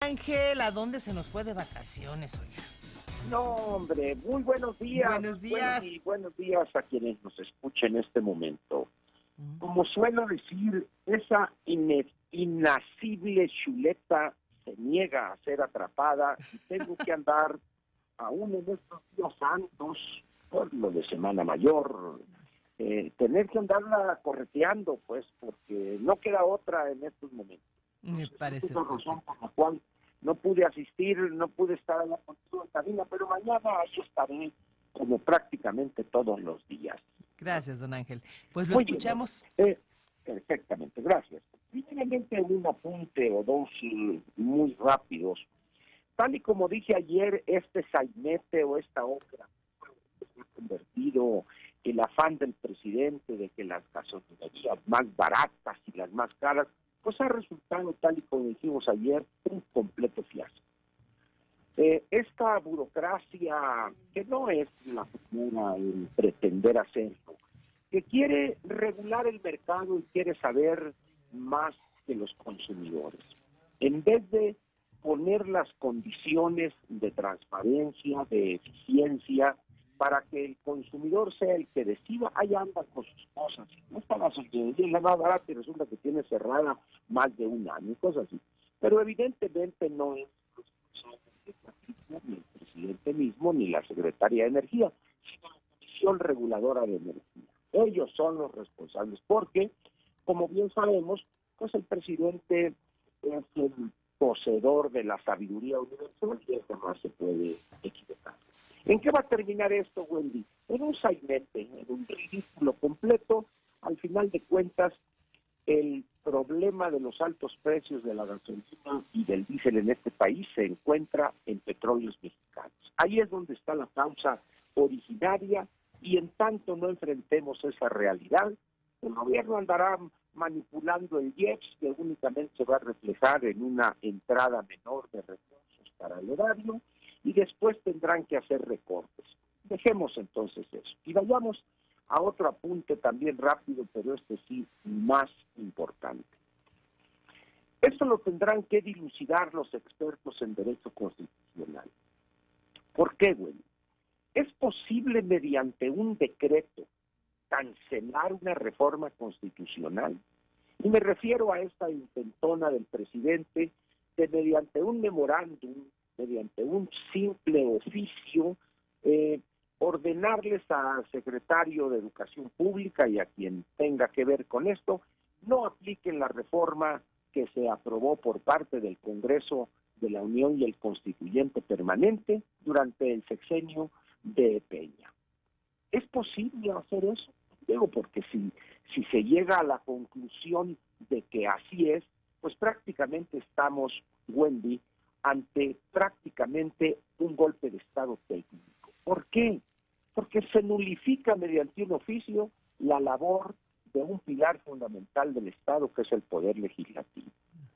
Ángel, ¿a dónde se nos fue de vacaciones, oiga? No, hombre, muy buenos días. Buenos días. Y buenos días a quienes nos escuchen en este momento. Mm. Como suelo decir, esa inasible chuleta se niega a ser atrapada y tengo que andar aún en estos días santos, por lo de Semana Mayor, tener que andarla correteando, pues, porque no queda otra en estos momentos. Me parece Esa es la razón perfecto. por la cual no pude asistir, no pude estar allá contigo en cabina, pero mañana ahí estaré como prácticamente todos los días. Gracias, don Ángel. Pues lo Muy bien, escuchamos. perfectamente, gracias. Primeramente un apunte o dos muy rápidos. Tal y como dije ayer, este sainete o esta obra se ha convertido el afán del presidente de que las gasolinerías más baratas y las más caras, pues ha resultado, tal y como dijimos ayer, un completo fiasco. Esta burocracia, que no es la primera en pretender hacerlo, que quiere regular el mercado y quiere saber más que los consumidores, en vez de poner las condiciones de transparencia, de eficiencia, para que el consumidor sea el que decida, ahí anda con sus cosas. No está la sociedad, es la más barata y resulta que tiene cerrada más de un año, cosas así. Pero evidentemente no es ni el presidente mismo, ni la secretaria de Energía, sino la Comisión Reguladora de Energía. Ellos son los responsables, porque, como bien sabemos, pues el presidente es el poseedor de la sabiduría universal y eso no se puede equivocar. ¿En qué va a terminar esto, Wendy? En un sainete, en un ridículo completo. Al final de cuentas, el problema de los altos precios de la gasolina y del diésel en este país se encuentra en Petróleos Mexicanos. Ahí es donde está la causa originaria y en tanto no enfrentemos esa realidad, el gobierno andará manipulando el IEPS, que únicamente se va a reflejar en una entrada menor de recursos para el erario, y después tendrán que hacer recortes. Dejemos entonces eso y vayamos a otro apunte también rápido, pero este sí más importante. Esto lo tendrán que dilucidar los expertos en derecho constitucional. ¿Por qué, güey? ¿Es posible mediante un decreto cancelar una reforma constitucional? Y me refiero a esta intentona del presidente de mediante un memorándum, mediante un simple oficio, ordenarles al secretario de Educación Pública y a quien tenga que ver con esto, no apliquen la reforma que se aprobó por parte del Congreso de la Unión y el Constituyente Permanente durante el sexenio de Peña. ¿Es posible hacer eso? Digo, porque si se llega a la conclusión de que así es, pues prácticamente estamos, Wendy, ante prácticamente un golpe de Estado técnico. ¿Por qué? Porque se nulifica mediante un oficio la labor de un pilar fundamental del Estado, que es el Poder Legislativo.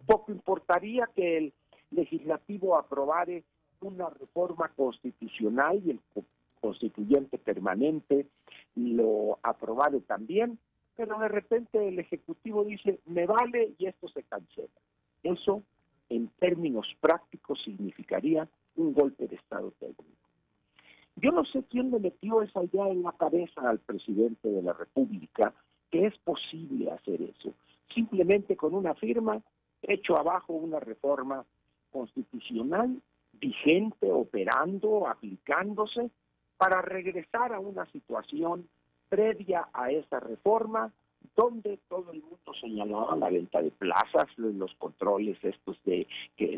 Poco importaría que el Legislativo aprobare una reforma constitucional y el Constituyente Permanente lo aprobare también, pero de repente el Ejecutivo dice, me vale y esto se cancela. Eso, en términos prácticos, significaría un golpe de Estado técnico. Yo no sé quién le metió esa idea en la cabeza al presidente de la República, que es posible hacer eso. Simplemente con una firma, hecho abajo una reforma constitucional vigente, operando, aplicándose, para regresar a una situación previa a esa reforma, donde todo el mundo señalaba la venta de plazas, los controles estos de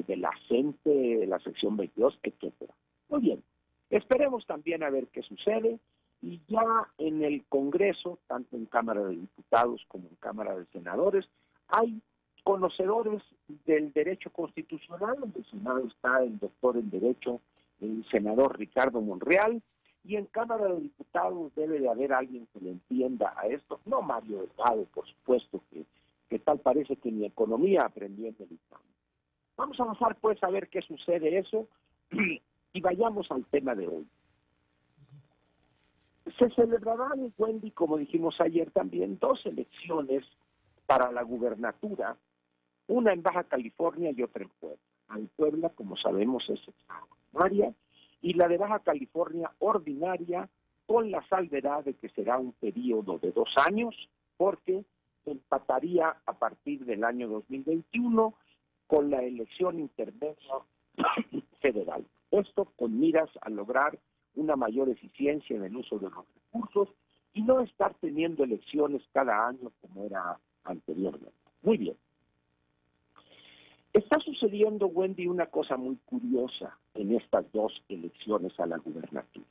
la CENTE, de la sección 22, etcétera. Muy bien, esperemos también a ver qué sucede, y ya en el Congreso, tanto en Cámara de Diputados como en Cámara de Senadores, hay conocedores del derecho constitucional. En el Senado está el doctor en Derecho, el senador Ricardo Monreal, y en Cámara de Diputados debe de haber alguien que le entienda a esto, no Mario Delgado, por supuesto, que tal parece que ni economía aprendió en el examen. Vamos a avanzar pues a ver qué sucede eso, y vayamos al tema de hoy. Se celebrarán, Wendy, como dijimos ayer también, 2 elecciones para la gubernatura, una en Baja California y otra en Puebla. al Puebla, como sabemos, es extraordinaria, y la de Baja California ordinaria, con la salvedad de que será un periodo de 2 años, porque empataría a partir del año 2021 con la elección intermedia federal. Esto con miras a lograr una mayor eficiencia en el uso de los recursos y no estar teniendo elecciones cada año como era anteriormente. Muy bien. Está sucediendo, Wendy, una cosa muy curiosa en estas 2 elecciones a la gubernatura.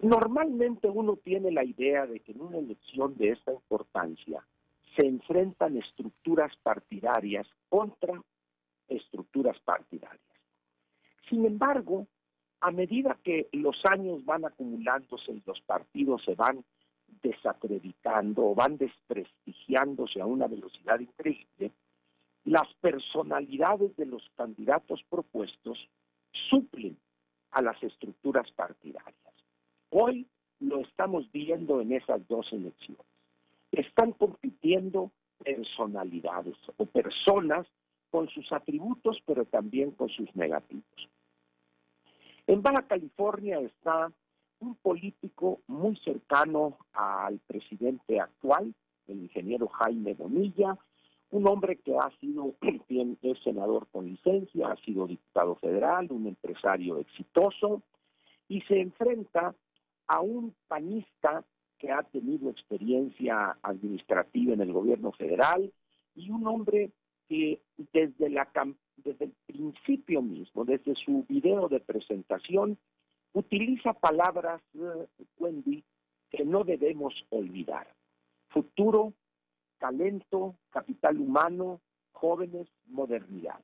Normalmente uno tiene la idea de que en una elección de esta importancia se enfrentan estructuras partidarias contra estructuras partidarias. Sin embargo, a medida que los años van acumulándose y los partidos se van desacreditando o van desprestigiándose a una velocidad increíble, las personalidades de los candidatos propuestos suplen a las estructuras partidarias. Hoy lo estamos viendo en esas 2 elecciones. Están compitiendo personalidades o personas con sus atributos, pero también con sus negativos. En Baja California está un político muy cercano al presidente actual, el ingeniero Jaime Bonilla, un hombre que es senador con licencia, ha sido diputado federal, un empresario exitoso, y se enfrenta a un panista que ha tenido experiencia administrativa en el gobierno federal y un hombre que desde el principio mismo, desde su video de presentación, utiliza palabras, Wendy, que no debemos olvidar. Futuro, talento, capital humano, jóvenes, modernidad.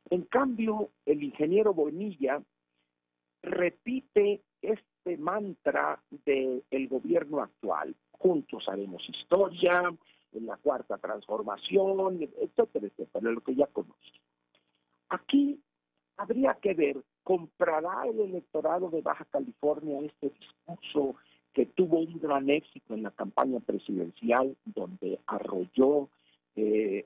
En cambio, el ingeniero Bonilla repite este mantra del gobierno actual. Juntos haremos historia, en la cuarta transformación, etcétera, etcétera, lo que ya conoce. Aquí habría que ver, ¿comprará el electorado de Baja California este discurso que tuvo un gran éxito en la campaña presidencial donde arrolló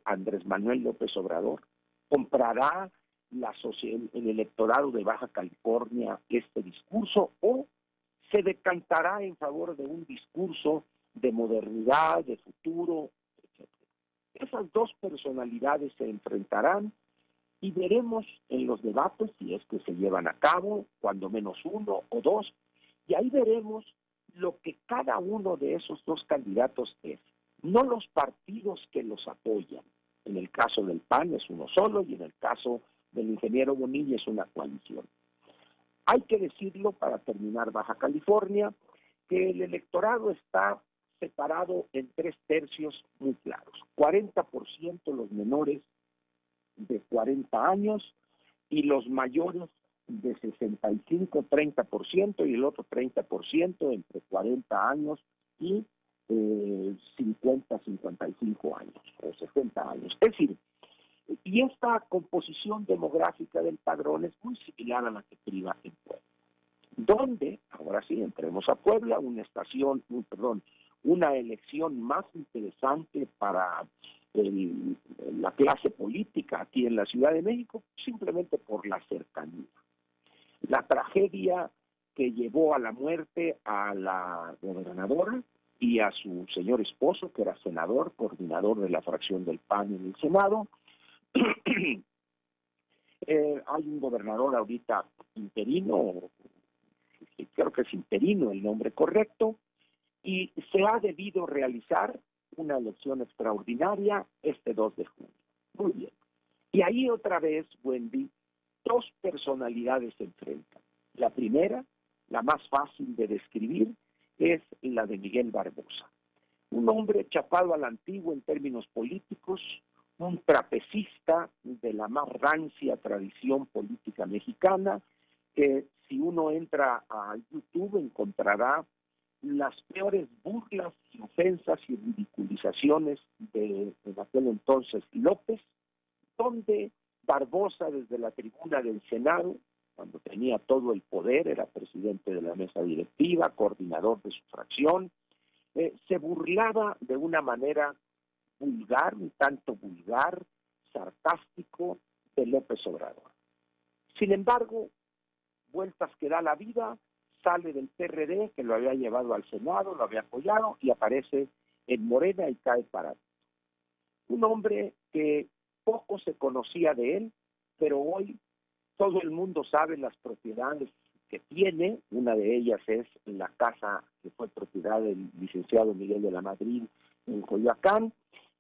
Andrés Manuel López Obrador? ¿Comprará el electorado de Baja California este discurso o se decantará en favor de un discurso de modernidad, de futuro, etcétera? Esas 2 personalidades se enfrentarán y veremos en los debates, si es que se llevan a cabo, cuando menos 1 o 2, y ahí veremos lo que cada uno de esos 2 candidatos es, no los partidos que los apoyan. En el caso del PAN es uno solo y en el caso del ingeniero Bonilla es una coalición. Hay que decirlo para terminar Baja California, que el electorado está separado en 3 tercios muy claros. 40% los menores de 40 años y los mayores de 65, 30% y el otro 30% entre 40 años y 50, 55 años o 60 años. Es decir, y esta composición demográfica del padrón es muy similar a la que priva en Puebla, donde, ahora sí, entremos a Puebla, una elección más interesante para la clase política aquí en la Ciudad de México, simplemente por la cercanía. La tragedia que llevó a la muerte a la gobernadora y a su señor esposo, que era senador, coordinador de la fracción del PAN en el Senado. Hay un gobernador ahorita interino, creo que es interino el nombre correcto, y se ha debido realizar una elección extraordinaria este 2 de junio. Muy bien. Y ahí otra vez, Wendy, 2 personalidades se enfrentan. La primera, la más fácil de describir, es la de Miguel Barbosa. Un hombre chapado a la antigua en términos políticos, un trapecista de la más rancia tradición política mexicana, que si uno entra a YouTube encontrará las peores burlas y ofensas y ridiculizaciones de aquel entonces López, donde Barbosa desde la tribuna del Senado, cuando tenía todo el poder, era presidente de la mesa directiva, coordinador de su fracción, se burlaba de una manera vulgar, un tanto vulgar, sarcástico, de López Obrador. Sin embargo, vueltas que da la vida, sale del PRD, que lo había llevado al Senado, lo había apoyado, y aparece en Morena y cae parado. Un hombre que poco se conocía de él, pero hoy todo el mundo sabe las propiedades que tiene. Una de ellas es la casa que fue propiedad del licenciado Miguel de la Madrid en Coyoacán,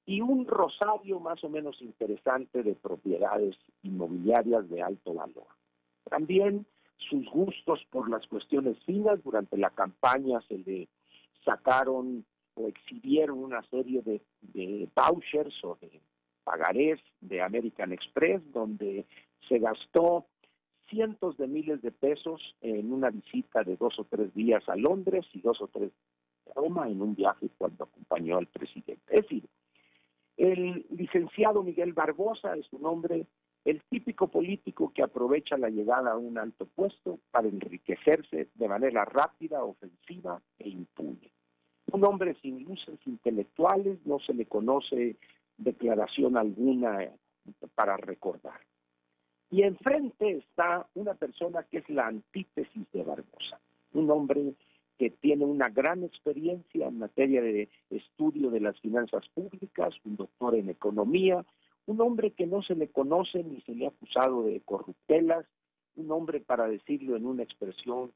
y un rosario más o menos interesante de propiedades inmobiliarias de alto valor. También sus gustos por las cuestiones finas. Durante la campaña se le sacaron o exhibieron una serie de vouchers o de pagarés de American Express, donde se gastó cientos de miles de pesos en una visita de 2 o 3 días a Londres y 2 o 3 a Roma en un viaje cuando acompañó al presidente. Es decir, el licenciado Miguel Barbosa es un hombre, el típico político que aprovecha la llegada a un alto puesto para enriquecerse de manera rápida, ofensiva e impune. Un hombre sin luces intelectuales, no se le conoce declaración alguna para recordar. Y enfrente está una persona que es la antítesis de Barbosa, un hombre que tiene una gran experiencia en materia de estudio de las finanzas públicas, un doctor en economía, un hombre que no se le conoce ni se le ha acusado de corruptelas, un hombre, para decirlo en una expresión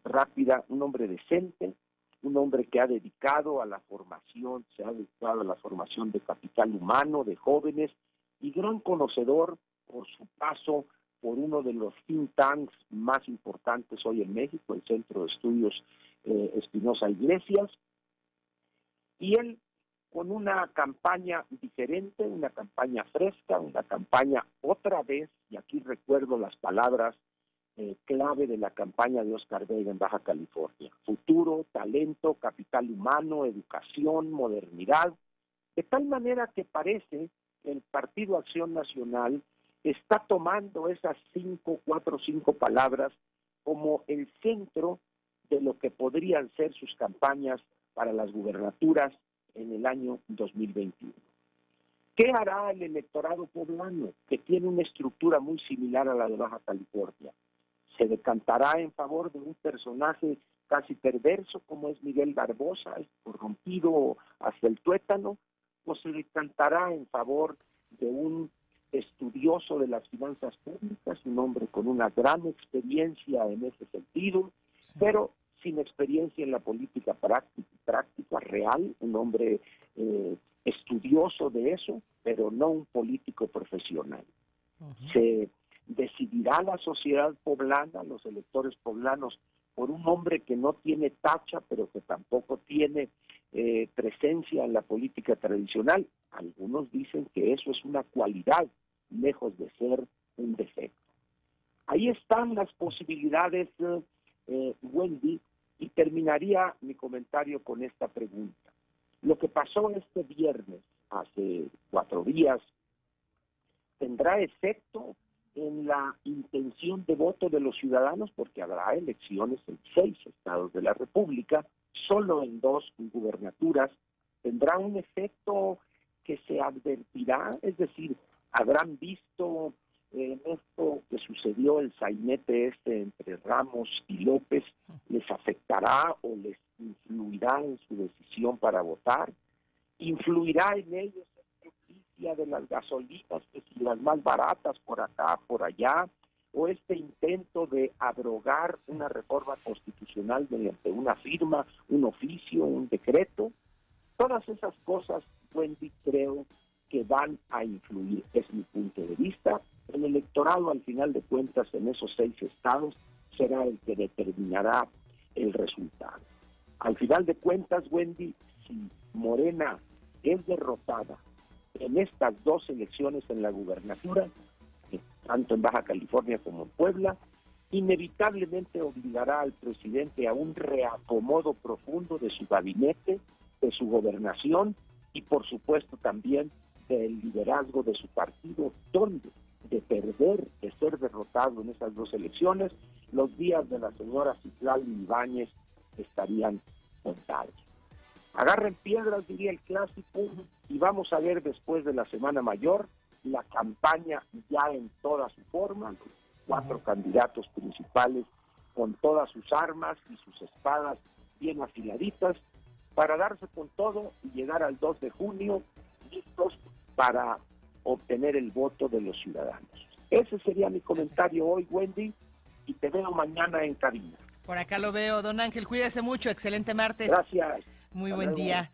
rápida, un hombre decente, un hombre que ha dedicado a la formación, se ha dedicado a la formación de capital humano, de jóvenes, y gran conocedor por su paso por uno de los think tanks más importantes hoy en México, el Centro de Estudios Espinosa Iglesias, y él con una campaña diferente, una campaña fresca, una campaña otra vez, y aquí recuerdo las palabras clave de la campaña de Oscar Vega en Baja California: futuro, talento, capital humano, educación, modernidad, de tal manera que parece que el Partido Acción Nacional está tomando esas 4 o 5 palabras como el centro de lo que podrían ser sus campañas para las gubernaturas en el año 2021. ¿Qué hará el electorado poblano, que tiene una estructura muy similar a la de Baja California? ¿Se decantará en favor de un personaje casi perverso como es Miguel Barbosa, corrompido hasta el tuétano, o se decantará en favor de un estudioso de las finanzas públicas, un hombre con una gran experiencia en ese sentido, pero sin experiencia en la política práctica real, un hombre estudioso de eso, pero no un político profesional? Se decidirá la sociedad poblana, los electores poblanos, por un hombre que no tiene tacha, pero que tampoco tiene presencia en la política tradicional. Algunos dicen que eso es una cualidad, lejos de ser un defecto. Ahí están las posibilidades, Wendy, y terminaría mi comentario con esta pregunta. Lo que pasó este viernes, hace 4 días, ¿tendrá efecto en la intención de voto de los ciudadanos? Porque habrá elecciones en 6 estados de la República, solo en 2 gubernaturas. ¿Tendrá un efecto que se advertirá? Es decir, ¿habrán visto en esto que sucedió, el sainete entre Ramos y López, les afectará o les influirá en su decisión para votar? ¿Influirá en ellos esta noticia de las gasolinas, que si las más baratas por acá, por allá, o este intento de abrogar una reforma constitucional mediante una firma, un oficio, un decreto? Todas esas cosas, Wendy, creo que van a influir, es mi punto de vista. El electorado, al final de cuentas, en esos 6 estados, será el que determinará el resultado. Al final de cuentas, Wendy, si Morena es derrotada en estas 2 elecciones en la gubernatura, tanto en Baja California como en Puebla, inevitablemente obligará al presidente a un reacomodo profundo de su gabinete, de su gobernación y, por supuesto, también del liderazgo de su partido, donde, de perder, de ser derrotado en esas 2 elecciones, los días de la señora Citlali Ibáñez estarían contados. Agarren piedras, diría el clásico, y vamos a ver después de la Semana Mayor la campaña ya en toda su forma, los 4 candidatos principales con todas sus armas y sus espadas bien afiladitas, para darse con todo y llegar al 2 de junio listos para obtener el voto de los ciudadanos. Ese sería mi comentario hoy, Wendy, y te veo mañana en cabina. Por acá lo veo, don Ángel, cuídese mucho, excelente martes. Gracias. Muy Hasta buen luego. día.